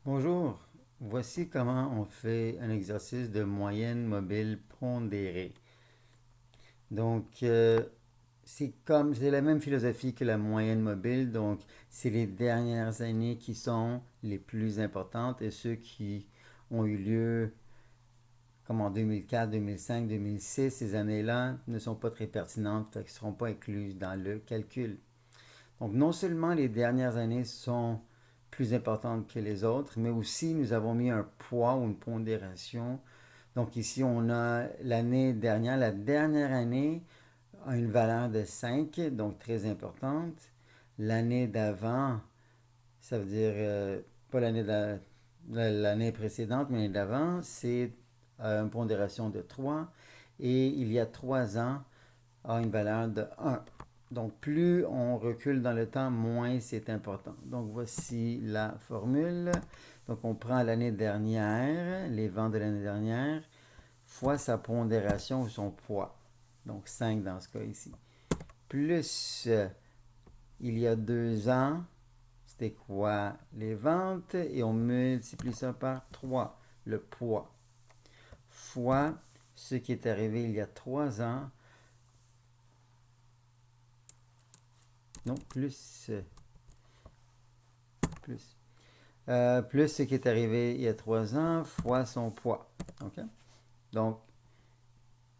Bonjour, voici comment on fait un exercice de moyenne mobile pondérée. Donc, c'est la même philosophie que la moyenne mobile. Donc, c'est les dernières années qui sont les plus importantes et ceux qui ont eu lieu comme en 2004, 2005, 2006, ces années-là ne sont pas très pertinentes, fait qu'ils ne seront pas incluses dans le calcul. Donc, non seulement les dernières années sont plus importantes que les autres, mais aussi nous avons mis un poids ou une pondération. Donc, ici, on a l'année dernière. La dernière année a une valeur de 5, donc très importante. L'année d'avant, ça veut dire pas l'année précédente, mais l'année d'avant, c'est une pondération de 3. Et il y a 3 ans, a une valeur de 1. Donc, plus on recule dans le temps, moins c'est important. Donc, voici la formule. Donc, on prend l'année dernière, les ventes de l'année dernière, fois sa pondération ou son poids. Donc, 5 dans ce cas ici. Plus il y a 2 ans, c'était quoi les ventes? Et on multiplie ça par 3, le poids. Fois ce qui est arrivé il y a 3 ans. Non, plus. Plus ce qui est arrivé il y a 3 ans fois son poids. OK? Donc,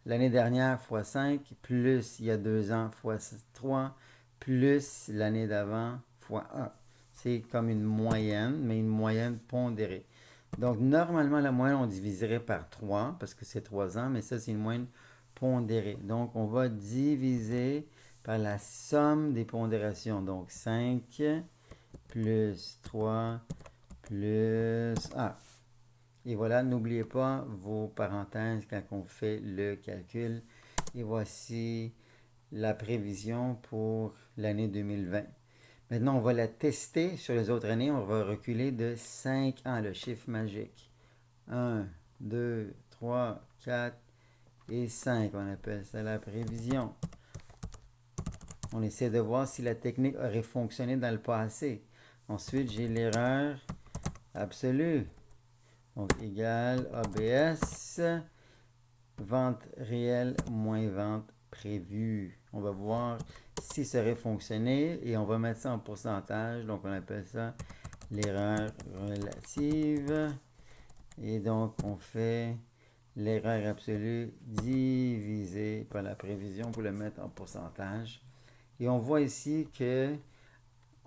l'année dernière fois 5, plus il y a 2 ans fois 3, plus l'année d'avant fois 1. C'est comme une moyenne, mais une moyenne pondérée. Donc, normalement, la moyenne, on diviserait par 3 parce que c'est 3 ans, mais ça, c'est une moyenne pondérée. Donc, on va diviser par la somme des pondérations. Donc, 5 plus 3 plus 1. Et voilà, n'oubliez pas vos parenthèses quand on fait le calcul. Et voici la prévision pour l'année 2020. Maintenant, on va la tester sur les autres années. On va reculer de 5 ans, le chiffre magique. 1, 2, 3, 4 et 5. On appelle ça la prévision. On essaie de voir si la technique aurait fonctionné dans le passé. Ensuite, j'ai l'erreur absolue. Donc, égal ABS, vente réelle moins vente prévue. On va voir si ça aurait fonctionné et on va mettre ça en pourcentage. Donc, on appelle ça l'erreur relative. Et donc, on fait l'erreur absolue divisée par la prévision pour le mettre en pourcentage. Et on voit ici que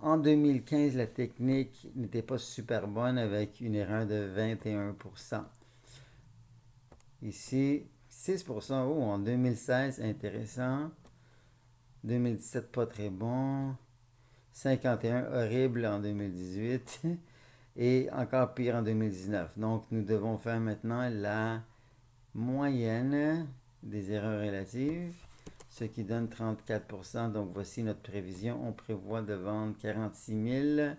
en 2015, la technique n'était pas super bonne avec une erreur de 21%. Ici, 6%. Oh, en 2016, intéressant. 2017, pas très bon. 51, horrible en 2018. Et encore pire en 2019. Donc, nous devons faire maintenant la moyenne des erreurs relatives, ce qui donne 34%. Donc, voici notre prévision. On prévoit de vendre 46 000,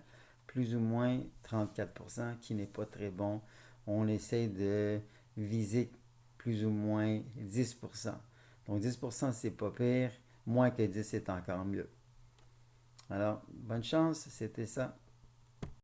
plus ou moins 34%, qui n'est pas très bon. On essaie de viser plus ou moins 10%. Donc, 10%, c'est pas pire. Moins que 10, c'est encore mieux. Alors, bonne chance, c'était ça.